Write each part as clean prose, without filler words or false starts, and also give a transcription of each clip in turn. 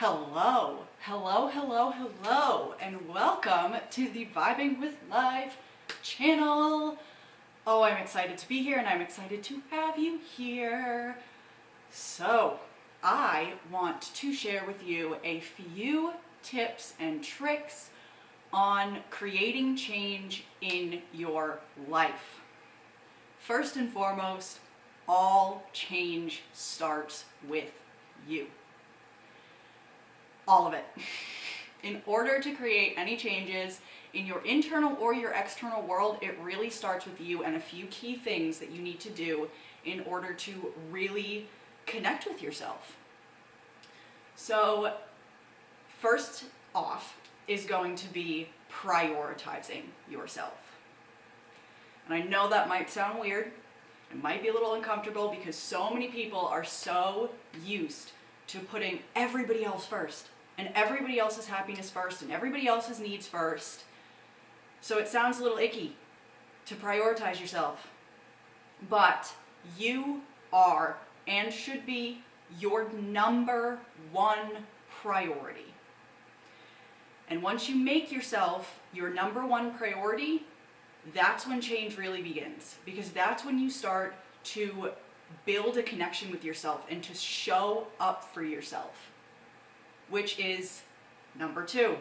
Hello, and welcome to the Vibing with Life channel. Oh, I'm excited to be here and I'm excited to have you here. So, I want to share with you a few tips and tricks on creating change in your life. First and foremost, all change starts with you. All of it. In order to create any changes in your internal or your external world, it really starts with you and a few key things that you need to do in order to really connect with yourself. So, first off is going to be prioritizing yourself. And I know that might sound weird. It might be a little uncomfortable because so many people are so used to putting everybody else first and everybody else's happiness first and everybody else's needs first. So it sounds a little icky to prioritize yourself. But you are and should be your number one priority. And once you make yourself your number one priority, that's when change really begins. Because that's when you start to build a connection with yourself and to show up for yourself. Which is number two,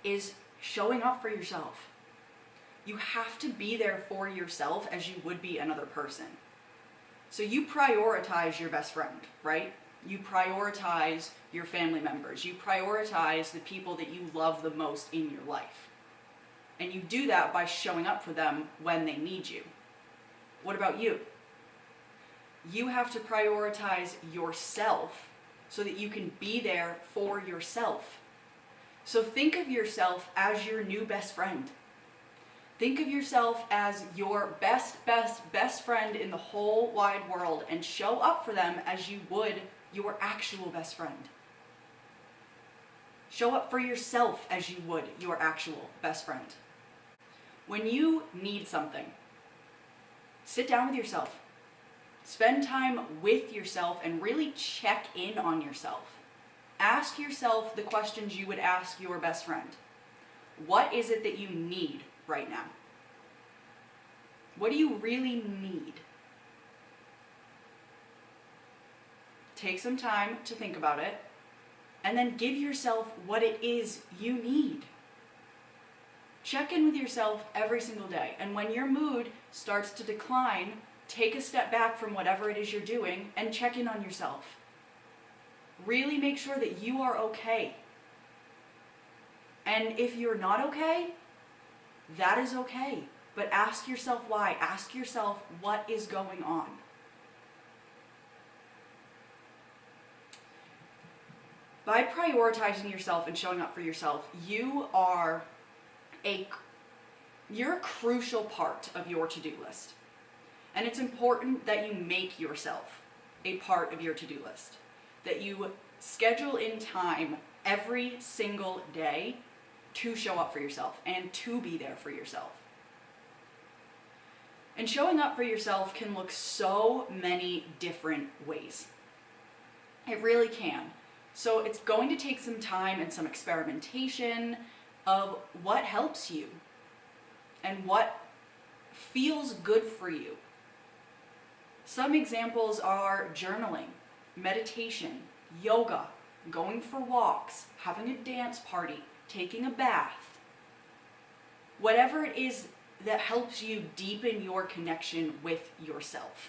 is showing up for yourself. You have to be there for yourself as you would be another person. So you prioritize your best friend, right? You prioritize your family members. You prioritize the people that you love the most in your life. And you do that by showing up for them when they need you. What about you? You have to prioritize yourself so that you can be there for yourself. So think of yourself as your new best friend. Think of yourself as your best friend in the whole wide world and show up for them as you would your actual best friend. Show up for yourself as you would your actual best friend. When you need something, sit down with yourself. Spend time with yourself and really check in on yourself. Ask yourself the questions you would ask your best friend. What is it that you need right now? What do you really need? Take some time to think about it, and then give yourself what it is you need. Check in with yourself every single day, and when your mood starts to decline, take a step back from whatever it is you're doing and check in on yourself. Really make sure that you are okay. And if you're not okay, that is okay. But ask yourself why. Ask yourself what is going on. By prioritizing yourself and showing up for yourself, you're a crucial part of your to-do list. And it's important that you make yourself a part of your to-do list. That you schedule in time every single day to show up for yourself and to be there for yourself. And showing up for yourself can look so many different ways. It really can. So it's going to take some time and some experimentation of what helps you and what feels good for you. Some examples are journaling, meditation, yoga, going for walks, having a dance party, taking a bath. Whatever it is that helps you deepen your connection with yourself.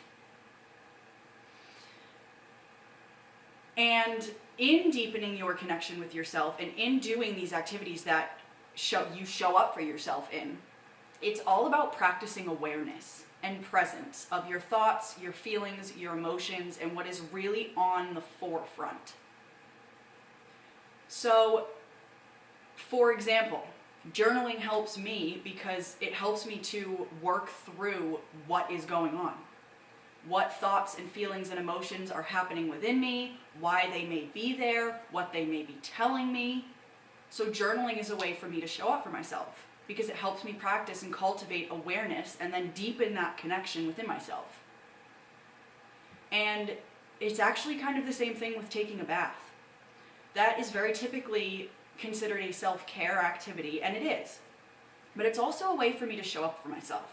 And in deepening your connection with yourself and in doing these activities that you show up for yourself in, it's all about practicing awareness and presence of your thoughts, your feelings, your emotions, and what is really on the forefront. So, for example, journaling helps me because it helps me to work through what is going on. What thoughts and feelings and emotions are happening within me, why they may be there, what they may be telling me. So journaling is a way for me to show up for myself because it helps me practice and cultivate awareness and then deepen that connection within myself. And it's actually kind of the same thing with taking a bath. that is very typically considered a self-care activity, and it is. But it's also a way for me to show up for myself.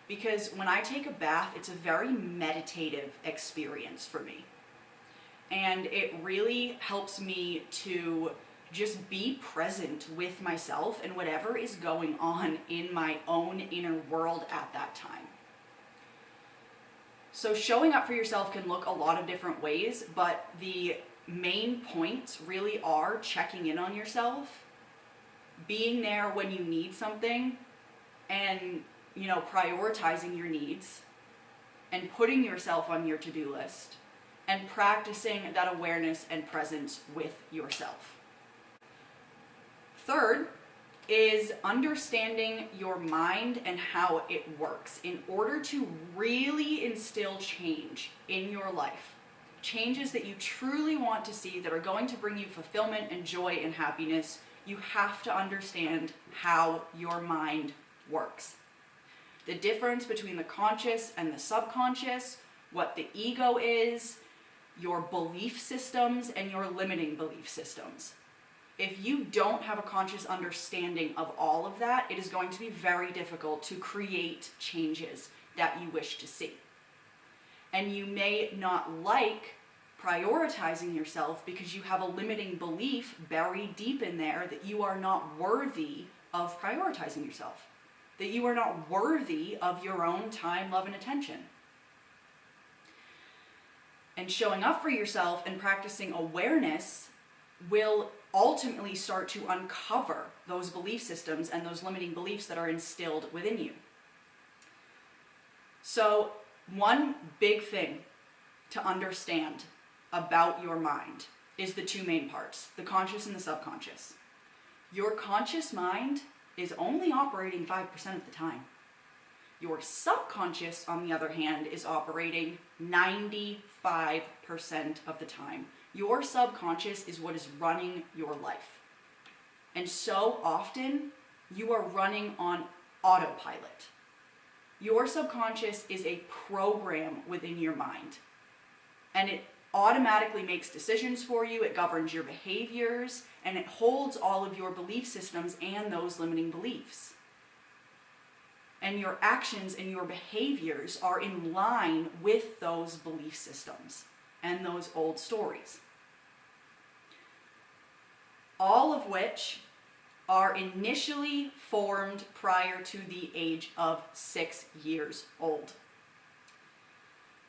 Because when I take a bath, it's a very meditative experience for me. And it really helps me to just be present with myself and whatever is going on in my own inner world at that time. So showing up for yourself can look a lot of different ways, but the main points really are checking in on yourself, being there when you need something, and prioritizing your needs, and putting yourself on your to-do list, and practicing that awareness and presence with yourself. Third is understanding your mind and how it works in order to really instill change in your life. Changes that you truly want to see that are going to bring you fulfillment and joy and happiness. You have to understand how your mind works. The difference between the conscious and the subconscious, what the ego is, your belief systems, and your limiting belief systems. If you don't have a conscious understanding of all of that, it is going to be very difficult to create changes that you wish to see. And you may not like prioritizing yourself because you have a limiting belief buried deep in there that you are not worthy of prioritizing yourself, that you are not worthy of your own time, love, and attention. And showing up for yourself and practicing awareness will ultimately start to uncover those belief systems and those limiting beliefs that are instilled within you. So, one big thing to understand about your mind is the two main parts, the conscious and the subconscious. Your conscious mind is only operating 5% of the time. Your subconscious, on the other hand, is operating 95% of the time. Your subconscious is what is running your life. And so often, you are running on autopilot. Your subconscious is a program within your mind. And it automatically makes decisions for you, it governs your behaviors, and it holds all of your belief systems and those limiting beliefs. And your actions and your behaviors are in line with those belief systems and those old stories. All of which are initially formed prior to the age of 6 years old.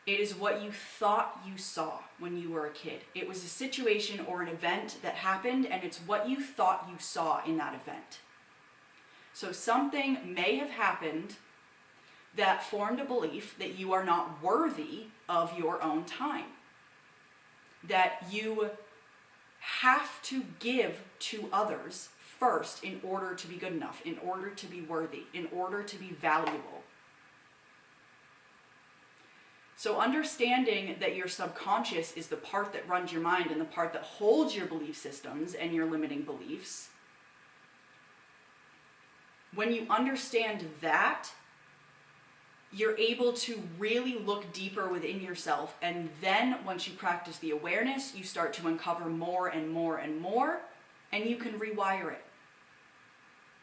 It is what you thought you saw when you were a kid. It was a situation or an event that happened, and it's what you thought you saw in that event. So something may have happened that formed a belief that you are not worthy of your own time, that you have to give to others first in order to be good enough, in order to be worthy, in order to be valuable. So understanding that your subconscious is the part that runs your mind and the part that holds your belief systems and your limiting beliefs, when you understand that, you're able to really look deeper within yourself. And then once you practice the awareness, you start to uncover more and more and more, and you can rewire it.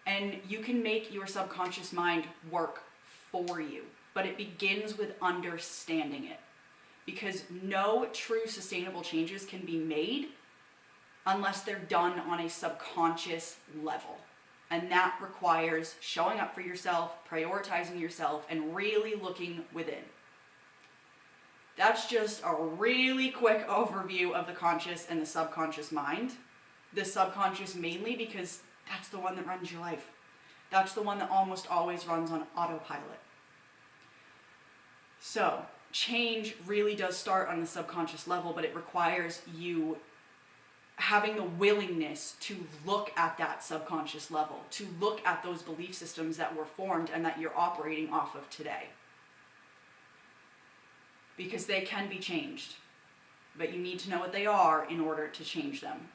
And you can make your subconscious mind work for you. But it begins with understanding it. Because no true sustainable changes can be made unless they're done on a subconscious level. And that requires showing up for yourself, prioritizing yourself, and really looking within. That's just a really quick overview of the conscious and the subconscious mind. The subconscious mainly because that's the one that runs your life. That's the one that almost always runs on autopilot. So, change really does start on the subconscious level, but it requires you having the willingness to look at that subconscious level, to look at those belief systems that were formed and that you're operating off of today. Because they can be changed, but you need to know what they are in order to change them.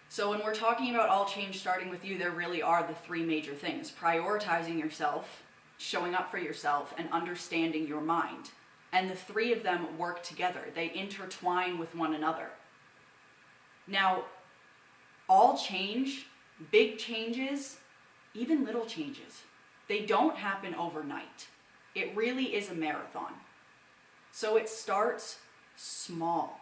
So when we're talking about all change starting with you, there really are the three major things: prioritizing yourself, showing up for yourself, and understanding your mind. And the three of them work together. They intertwine with one another. Now, all change, big changes, even little changes, they don't happen overnight. It really is a marathon. So it starts small.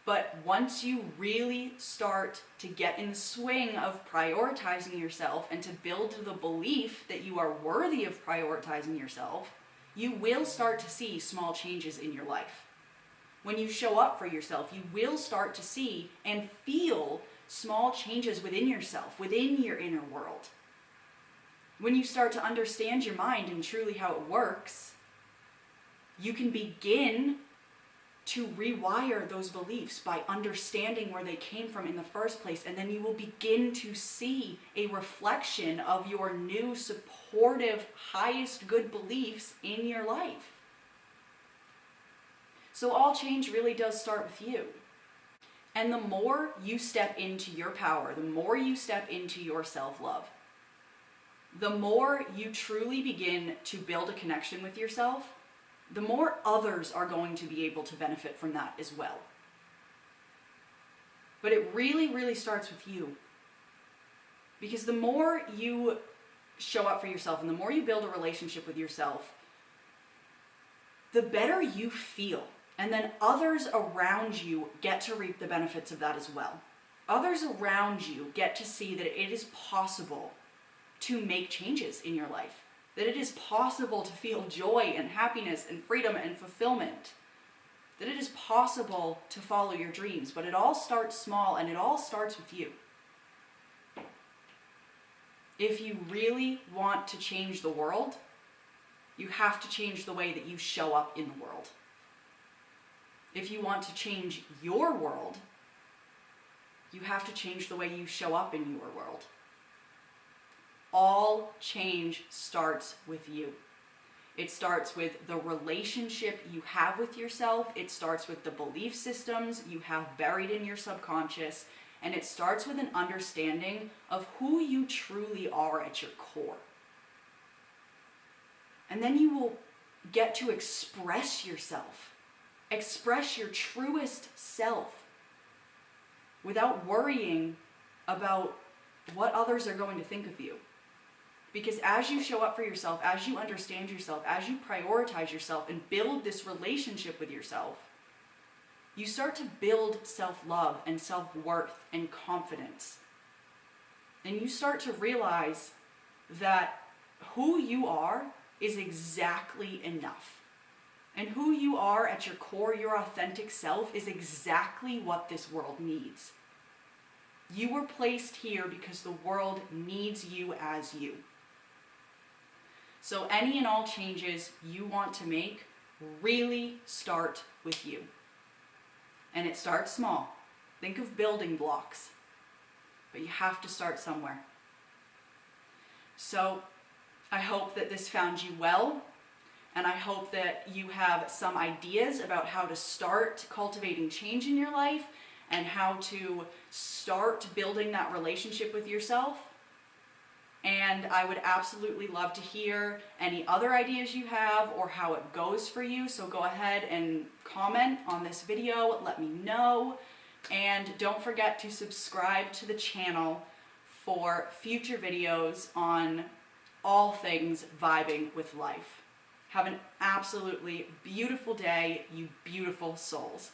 But once you really start to get in the swing of prioritizing yourself and to build the belief that you are worthy of prioritizing yourself, you will start to see small changes in your life. When you show up for yourself, you will start to see and feel small changes within yourself, within your inner world. When you start to understand your mind and truly how it works, you can begin to rewire those beliefs by understanding where they came from in the first place, and then you will begin to see a reflection of your new, supportive, highest good beliefs in your life. So all change really does start with you. And the more you step into your power, the more you step into your self-love, the more you truly begin to build a connection with yourself, the more others are going to be able to benefit from that as well. But it really, really starts with you. Because the more you show up for yourself and the more you build a relationship with yourself, the better you feel. And then others around you get to reap the benefits of that as well. Others around you get to see that it is possible to make changes in your life. That it is possible to feel joy and happiness and freedom and fulfillment. That it is possible to follow your dreams. But it all starts small, and it all starts with you. If you really want to change the world, you have to change the way that you show up in the world. If you want to change your world, you have to change the way you show up in your world. All change starts with you. It starts with the relationship you have with yourself. It starts with the belief systems you have buried in your subconscious. And it starts with an understanding of who you truly are at your core. And then you will get to express yourself. Express your truest self without worrying about what others are going to think of you. Because as you show up for yourself, as you understand yourself, as you prioritize yourself and build this relationship with yourself, you start to build self-love and self-worth and confidence. And you start to realize that who you are is exactly enough. And who you are at your core, your authentic self, is exactly what this world needs. You were placed here because the world needs you as you. So any and all changes you want to make really start with you. And it starts small. Think of building blocks. But you have to start somewhere. So I hope that this found you well. And I hope that you have some ideas about how to start cultivating change in your life and how to start building that relationship with yourself. And I would absolutely love to hear any other ideas you have or how it goes for you. So go ahead and comment on this video, let me know. And don't forget to subscribe to the channel for future videos on all things vibing with life. Have an absolutely beautiful day, you beautiful souls.